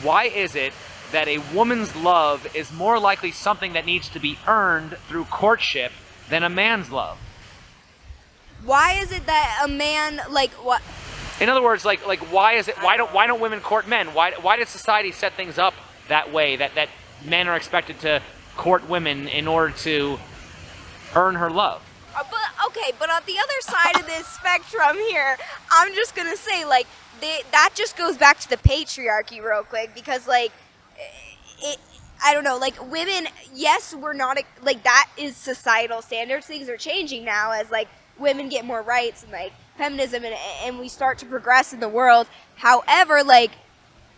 why is it that a woman's love is more likely something that needs to be earned through courtship than a man's love? Why is it that a man, like, what? In other words, like why is it? Why don't women court men? Why does society set things up that way? That men are expected to court women in order to earn her love? But on the other side of this spectrum here, I'm just gonna say, like, that just goes back to the patriarchy real quick, because, like, I don't know, like, women, yes, we're not, like, that is societal standards. Things are changing now as, like, women get more rights and, like, feminism and we start to progress in the world. However, like,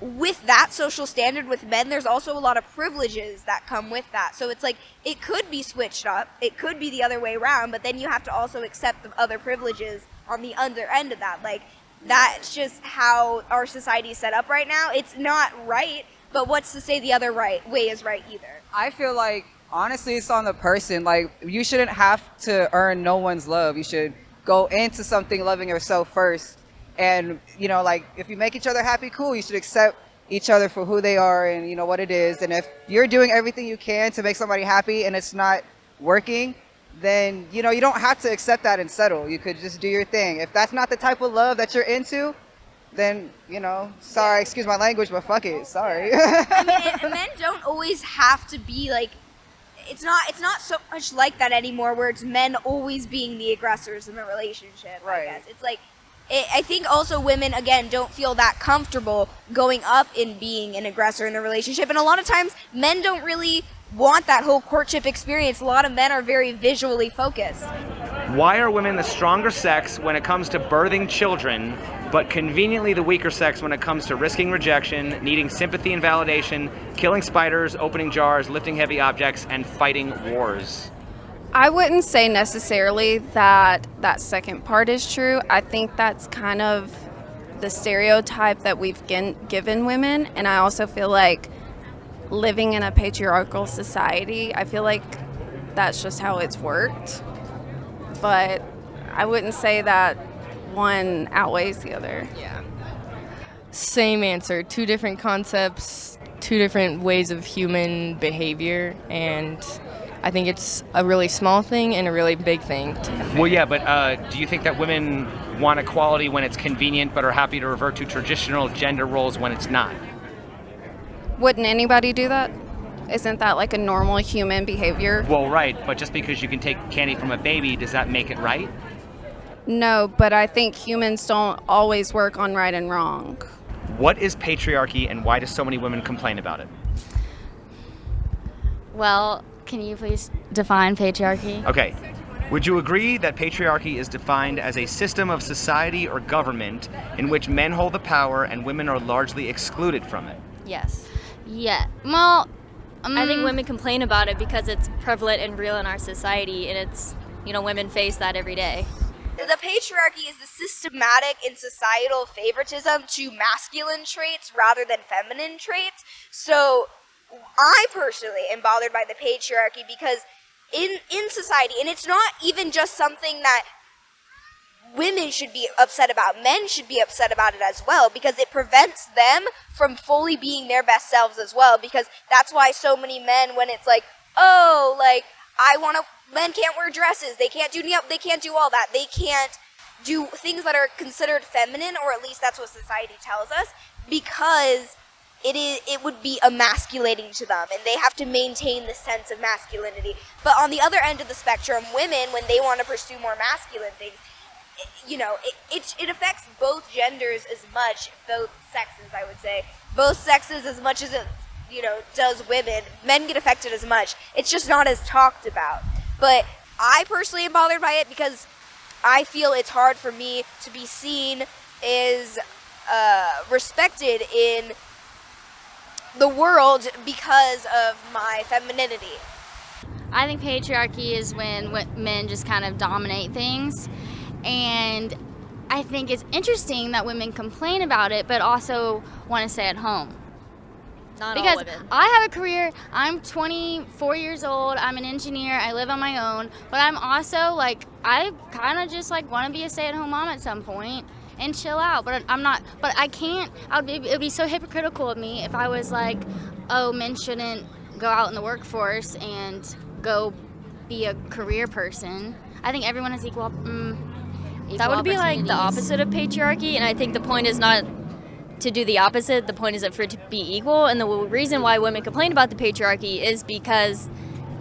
with that social standard with men, there's also a lot of privileges that come with that. So it's like, it could be switched up, it could be the other way around, but then you have to also accept the other privileges on the other end of that. Like, that's just how our society is set up right now. It's not right, but what's to say the other way is right either? I feel like, honestly, it's on the person. Like, you shouldn't have to earn no one's love. You should go into something loving yourself first. And, you know, like, if you make each other happy, cool. You should accept each other for who they are and, you know, what it is. And if you're doing everything you can to make somebody happy and it's not working, then, you know, you don't have to accept that and settle. You could just do your thing. If that's not the type of love that you're into, then, you know, sorry, excuse my language, but fuck it, sorry. I mean, men don't always have to be, like, it's not so much like that anymore, where it's men always being the aggressors in the relationship, Right. I guess. It's like, I think also women, again, don't feel that comfortable going up in being an aggressor in the relationship. And a lot of times, men don't really want that whole courtship experience. A lot of men are very visually focused. Why are women the stronger sex when it comes to birthing children, but conveniently the weaker sex when it comes to risking rejection, needing sympathy and validation, killing spiders, opening jars, lifting heavy objects, and fighting wars? I wouldn't say necessarily that second part is true. I think that's kind of the stereotype that we've given women. And I also feel like living in a patriarchal society, I feel like that's just how it's worked. But I wouldn't say that one outweighs the other. Yeah. Same answer. Two different concepts, two different ways of human behavior, and I think it's a really small thing and a really big thing. Well, yeah, but do you think that women want equality when it's convenient but are happy to revert to traditional gender roles when it's not? Wouldn't anybody do that? Isn't that like a normal human behavior? Well, right, but just because you can take candy from a baby, does that make it right? No, but I think humans don't always work on right and wrong. What is patriarchy and why do so many women complain about it? Well, can you please define patriarchy? Okay. Would you agree that patriarchy is defined as a system of society or government in which men hold the power and women are largely excluded from it? Yes. Yeah. Well, I think women complain about it because it's prevalent and real in our society, and it's, you know, women face that every day. The patriarchy is the systematic and societal favoritism to masculine traits rather than feminine traits. So I personally am bothered by the patriarchy because in society, and it's not even just something that women should be upset about, men should be upset about it as well, because it prevents them from fully being their best selves as well. Because that's why so many men, when it's like, oh, like, men can't wear dresses, they can't do all that, they can't do things that are considered feminine, or at least that's what society tells us, because it would be emasculating to them, and they have to maintain the sense of masculinity. But on the other end of the spectrum, women, when they want to pursue more masculine things, you know, it affects both genders as much, both sexes, I would say, both sexes as much as it, you know, does women. Men get affected as much. It's just not as talked about. But I personally am bothered by it because I feel it's hard for me to be seen as respected in the world because of my femininity. I think patriarchy is when men just kind of dominate things. And I think it's interesting that women complain about it, but also want to stay at home. Not Because all women. I have a career, I'm 24 years old, I'm an engineer, I live on my own, but I'm also like, I kind of just like want to be a stay-at-home mom at some point. and chill out. But I'm not. But I can't. It would be so hypocritical of me if I was like, oh, men shouldn't go out in the workforce and go be a career person. I think everyone has equal That would be like the opposite of patriarchy, and I think the point is not to do the opposite. The point is for it to be equal, and the reason why women complain about the patriarchy is because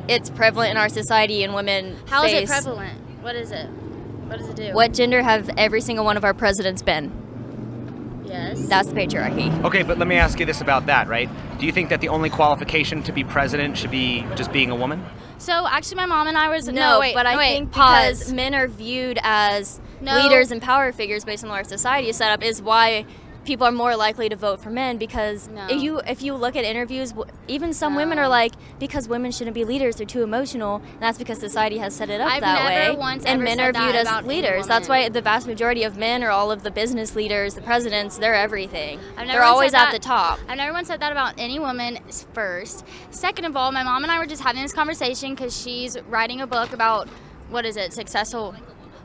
it's prevalent in our society, and women How is face... it prevalent? What is it? What does it do? What gender have every single one of our presidents been? Yes. That's the patriarchy. Okay, but let me ask you this about that, right? Do you think that the only qualification to be president should be just being a woman? So actually, my mom and I was I think because men are viewed as leaders and power figures based on our society setup is why people are more likely to vote for men, because if you look at interviews, even some women are like, because women shouldn't be leaders, they're too emotional, and that's because society has set it up that way. And men are viewed as leaders. That's why the vast majority of men, or all of the business leaders, the presidents, they're everything. They're always at the top. I've never once said that about any woman, first. Second of all, my mom and I were just having this conversation because she's writing a book about, successful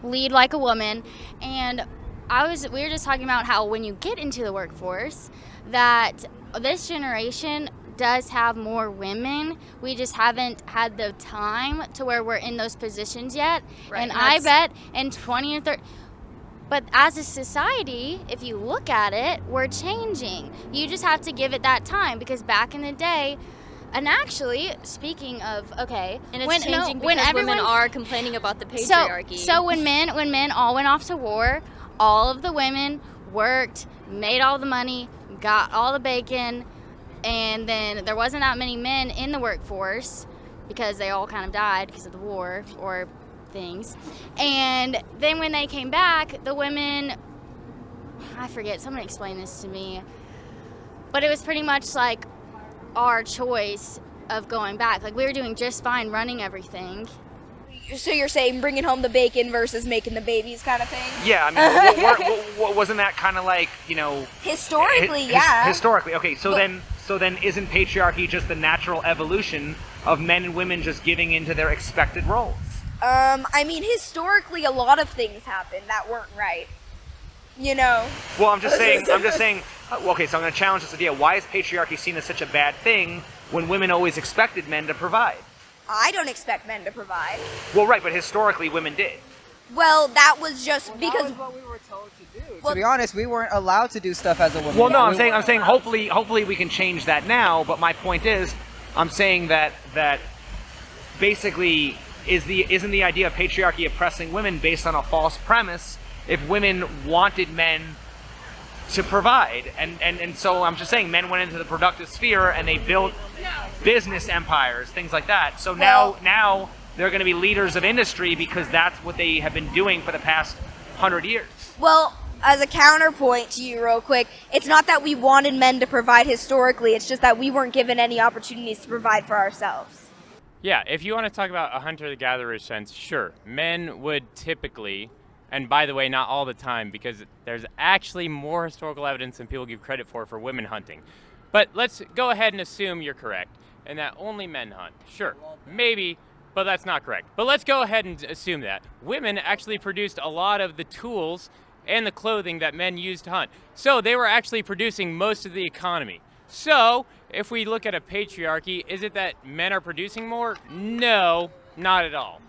lead like a woman, and we were just talking about how when you get into the workforce, that this generation does have more women. We just haven't had the time to where we're in those positions yet. Right. And I bet in 20 or 30, but as a society, if you look at it, we're changing. You just have to give it that time, because back in the day, and actually, speaking of, and it's changing because women are complaining about the patriarchy. So when men all went off to war, all of the women worked, made all the money, got all the bacon, and then there wasn't that many men in the workforce because they all kind of died because of the war or things. And then when they came back, the women, I forget, someone explained this to me, but it was pretty much like our choice of going back. Like, we were doing just fine running everything. So you're saying bringing home the bacon versus making the babies kind of thing? Yeah, I mean, wasn't that kind of like, Historically, yeah. Historically, okay. So then, isn't patriarchy just the natural evolution of men and women just giving into their expected roles? I mean, historically, a lot of things happened that weren't right. Well, I'm just saying. Okay, so I'm going to challenge this idea. Why is patriarchy seen as such a bad thing when women always expected men to provide? I don't expect men to provide. Well, right, but historically women did. Well, that was just because... That was what we were told to do. To be honest, we weren't allowed to do stuff as a woman. Well, no, I'm saying hopefully we can change that now, but my point is, I'm saying that basically isn't the idea of patriarchy oppressing women based on a false premise if women wanted men to provide, and so I'm just saying men went into the productive sphere and they built business empires, things like that. So now they're going to be leaders of industry because that's what they have been doing for the past 100 years. Well, as a counterpoint to you real quick, it's not that we wanted men to provide historically, it's just that we weren't given any opportunities to provide for ourselves. Yeah, if you want to talk about a hunter-gatherer sense, sure. Men would typically, and by the way, not all the time, because there's actually more historical evidence than people give credit for women hunting. But let's go ahead and assume you're correct, and that only men hunt. Sure, maybe, but that's not correct. But let's go ahead and assume that. Women actually produced a lot of the tools and the clothing that men used to hunt. So they were actually producing most of the economy. So if we look at a patriarchy, is it that men are producing more? No, not at all.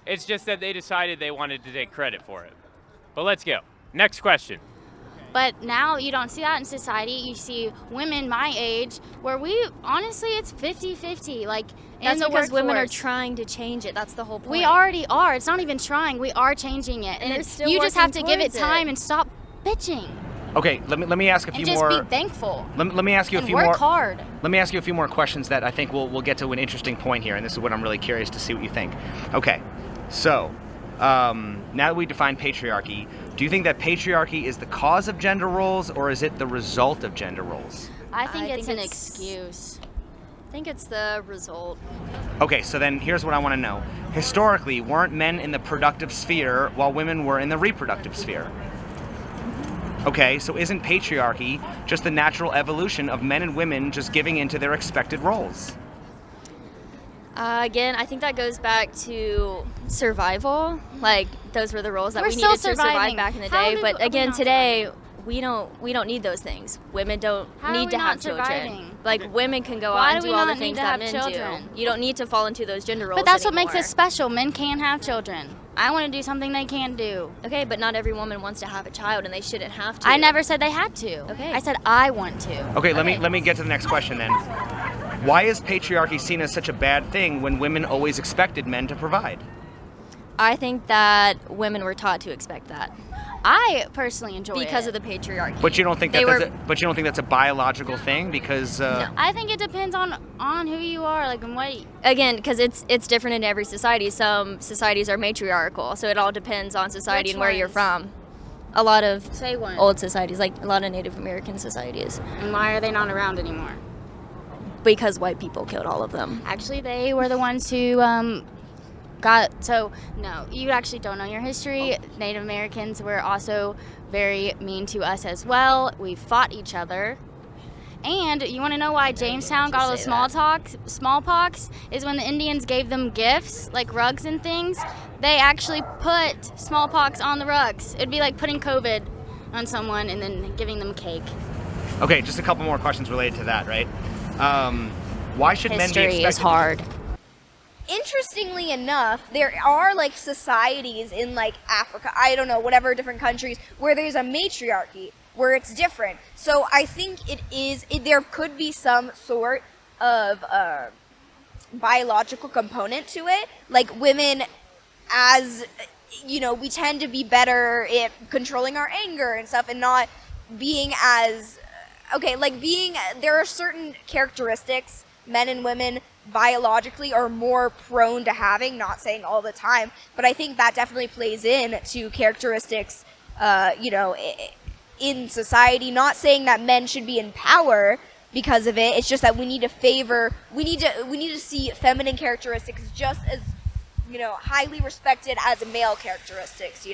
It's just that they decided they wanted to take credit for it. But let's go. Next question. But now you don't see that in society. You see women my age where honestly, it's 50-50. Like, that's in the because women are workforce. Trying to change it. That's the whole point. We already are. It's not even trying. We are changing it. And you just have to give it time and stop bitching. Okay, let me ask a few more. And just be thankful. Let me ask you a few more. more. Work hard. Let me ask you a few more questions that I think we'll get to an interesting point here, and this is what I'm really curious to see what you think. Okay, so now that we define patriarchy, do you think that patriarchy is the cause of gender roles, or is it the result of gender roles? I think it's an excuse. I think it's the result. Okay, so then here's what I want to know. Historically, weren't men in the productive sphere while women were in the reproductive sphere? Okay, so isn't patriarchy just the natural evolution of men and women just giving into their expected roles? Again, I think that goes back to survival. Like, those were the roles that We're we still needed to survive surviving. back in the How day. are But we again, not today we don't need those things. Women don't How are need we to not have children. surviving? Like women can go Why out and do do we all not the need things to that have men children? do. You don't need to fall into those gender roles But that's what makes anymore. us special. Men can have children. I want to do something they can't do. Okay, but not every woman wants to have a child, and they shouldn't have to. I never said they had to. Okay. I said I want to. Okay, let me get to the next question then. Why is patriarchy seen as such a bad thing when women always expected men to provide? I think that women were taught to expect that I personally enjoy because it. of the patriarchy. But you don't think They that were- but you don't think that's a biological thing because I think it depends on who you are, like, and what. Again, because it's different in every society. Some societies are matriarchal, so it all depends on society Which and where you're ones? from. A lot of Say one. old societies, like a lot of Native American societies, And why are they not around anymore? because white people killed all of them. Actually, they were the ones who no, you actually don't know your history. Native Americans were also very mean to us as well. We fought each other. And you want to know why Jamestown got all the smallpox? Is when the Indians gave them gifts, like rugs and things, they actually put smallpox on the rugs. It'd be like putting COVID on someone and then giving them cake. okay, just a couple more questions related to that, right? Why should men be History expected? is hard. Interestingly enough, there are like societies in like Africa, I don't know, whatever different countries, where there's a matriarchy, where it's different. So I think there could be some sort of biological component to it. Like women, as you know, we tend to be better at controlling our anger and stuff, and not being as there are certain characteristics men and women biologically are more prone to having, not saying all the time, but I think that definitely plays in to characteristics, in society. Not saying that men should be in power because of it. It's just that we need to see feminine characteristics just as, highly respected as male characteristics,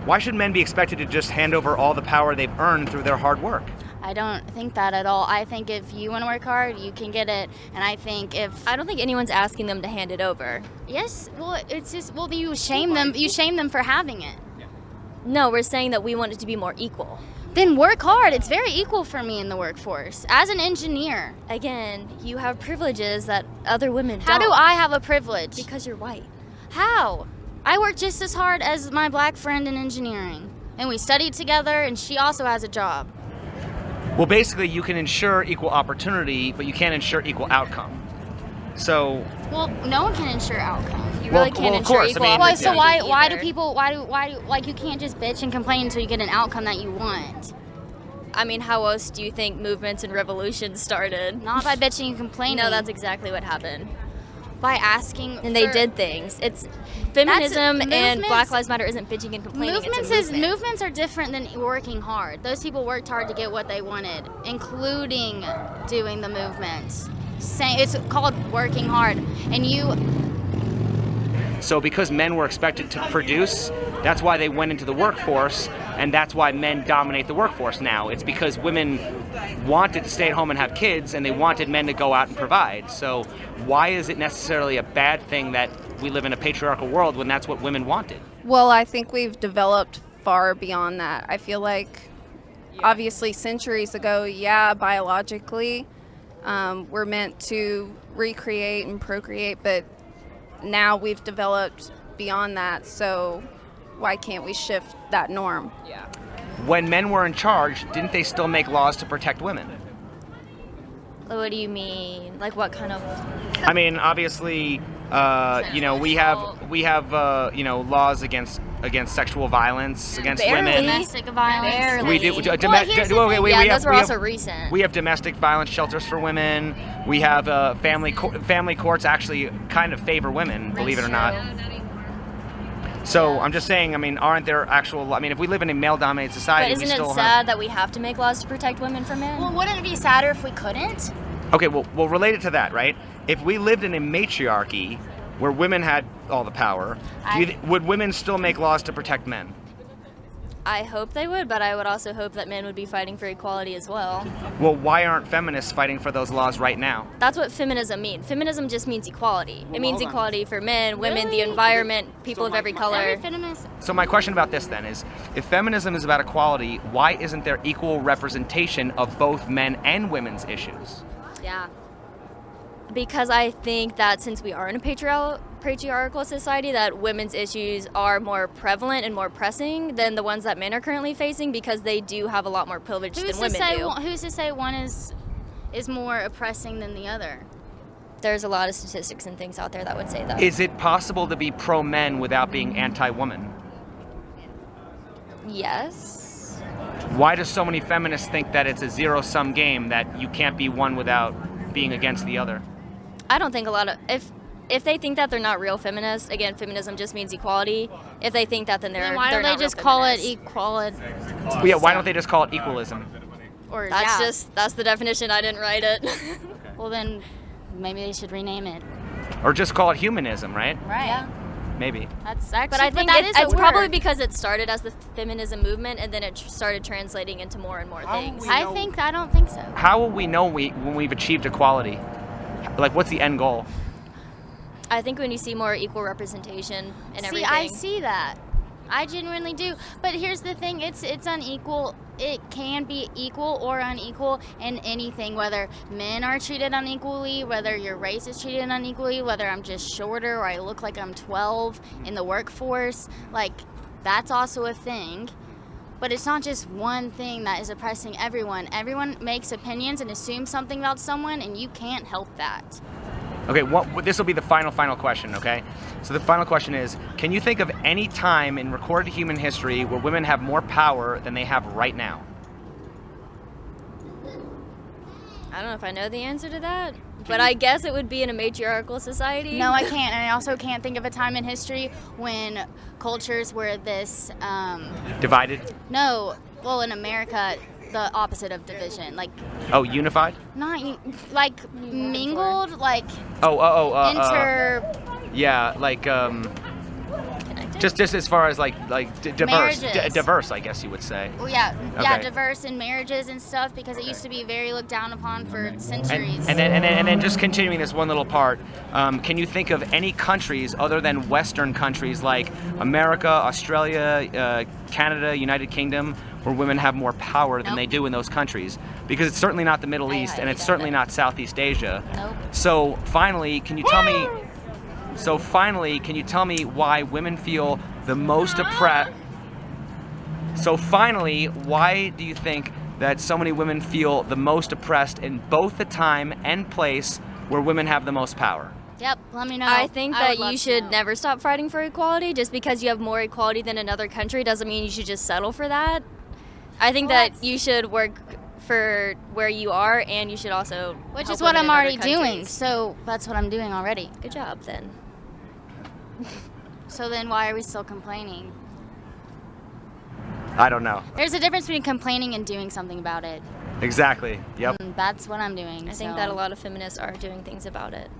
Why should men be expected to just hand over all the power they've earned through their hard work? I don't think that at all. I think if you want to work hard, you can get it. And I think I don't think anyone's asking them to hand it over. yes, well, it's just, well, you shame them. You shame them for having it. No, we're saying that we want it to be more equal. Then work hard. It's very equal for me in the workforce. As an engineer. Again, you have privileges that other women don't. How do I have a privilege? Because you're white. How? I work just as hard as my black friend in engineering. And we studied together, and she also has a job. Well, basically, you can ensure equal opportunity, but you can't ensure equal outcome. So, Well, no one can ensure outcome. You Well, really can't of ensure course, I equal mean- Why? So opportunity why do either. people? Why do like you can't just bitch and complain until you get an outcome that you want? I mean, how else do you think movements and revolutions started? Not by bitching and complaining. No, that's exactly what happened. by asking. And they for- did things. It's feminism and movements- Black Lives Matter isn't bitching and complaining. Movements are different than working hard. Those people worked hard to get what they wanted, including doing the movements. It's called working hard, and you. So because men were expected to produce, that's why they went into the workforce, and that's why men dominate the workforce now. It's because women wanted to stay at home and have kids, and they wanted men to go out and provide. So why is it necessarily a bad thing that we live in a patriarchal world when that's what women wanted? Well, I think we've developed far beyond that. I feel like, obviously, centuries ago, biologically, we're meant to recreate and procreate, but now we've developed beyond that, so why can't we shift that norm? Yeah. When men were in charge, didn't they still make laws to protect women? What do you mean? Like what kind of? I mean, obviously, we have laws against sexual violence against Barely. women. Domestic violence. Barely. We do. Well, here's the thing. Yeah, those were also recent. We have domestic violence shelters for women. We have family courts actually kind of favor women, believe it or not. So I'm just saying, I mean, aren't there actual? I mean, if we live in a male-dominated society, But we isn't still it sad that we have to make laws to protect women from men? Well, wouldn't it be sadder if we couldn't? Okay, well, related to that, right? If we lived in a matriarchy where women had all the power, would women still make laws to protect men? I hope they would, but I would also hope that men would be fighting for equality as well. Well, why aren't feminists fighting for those laws right now? That's what feminism means. Feminism just means equality. It means equality for men, women, the environment, people of every color. Every feminist. So my question about this then is, if feminism is about equality, why isn't there equal representation of both men and women's issues? Yeah. Because I think that since we are in a patriarchal society, that women's issues are more prevalent and more pressing than the ones that men are currently facing, because they do have a lot more privilege than women do. Who's to say one is more oppressing than the other? There's a lot of statistics and things out there that would say that. Is it possible to be pro-men without being anti-woman? Yes. Why do so many feminists think that it's a zero-sum game, that you can't be one without being against the other? I don't think a lot of if they think that, they're not real feminists. Again, feminism just means equality. If they think that, then they're Then why they're don't not they just real call it feminists. equality? Yeah, why don't they just call it equalism? Or That's the definition. I didn't write it. Well, then maybe they should rename it. Or just call it humanism, right? Right. Yeah. Maybe. That's actually. But I think that is it's a probably word. because it started as the feminism movement, and then it started translating into more and more things. I don't think so. How will we know when we've achieved equality? Like, what's the end goal? I think when you see more equal representation in everything. I see that. I genuinely do. But here's the thing, it's unequal. It can be equal or unequal in anything, whether men are treated unequally, whether your race is treated unequally, whether I'm just shorter or I look like I'm 12 in the workforce. Like, that's also a thing. But it's not just one thing that is oppressing everyone. Everyone makes opinions and assumes something about someone, and you can't help that. Okay, this will be the final question, okay? So the final question is, can you think of any time in recorded human history where women have more power than they have right now? I don't know if I know the answer to that, but I guess it would be in a matriarchal society. No, I can't. And I also can't think of a time in history when cultures were this... Divided? No. Well, in America, the opposite of division. Like... Oh, unified? Not... Like, mingled, like... Yeah, like, just as far as, like diverse. Diverse, I guess you would say. Well, yeah, Okay. diverse in marriages and stuff, because it used to be very looked down upon for centuries. And then just continuing this one little part, can you think of any countries other than Western countries like America, Australia, Canada, United Kingdom, where women have more power than they do in those countries? Because it's certainly not the Middle East, and it's certainly not Southeast Asia. Nope. So finally, can you tell me? Can you tell me why women feel the most oppressed? So finally, why do you think that so many women feel the most oppressed in both the time and place where women have the most power? Yep, let me know. I think I that would love you to should know. never stop fighting for equality. Just because you have more equality than another country doesn't mean you should just settle for that. I think that you should work for where you are, and you should also Which help is what women I'm in other already doing, countries. so that's what I'm doing already. Good job, then. So then why are we still complaining? I don't know. There's a difference between complaining and doing something about it. Exactly. Yep. And that's what I'm doing. I think that a lot of feminists are doing things about it.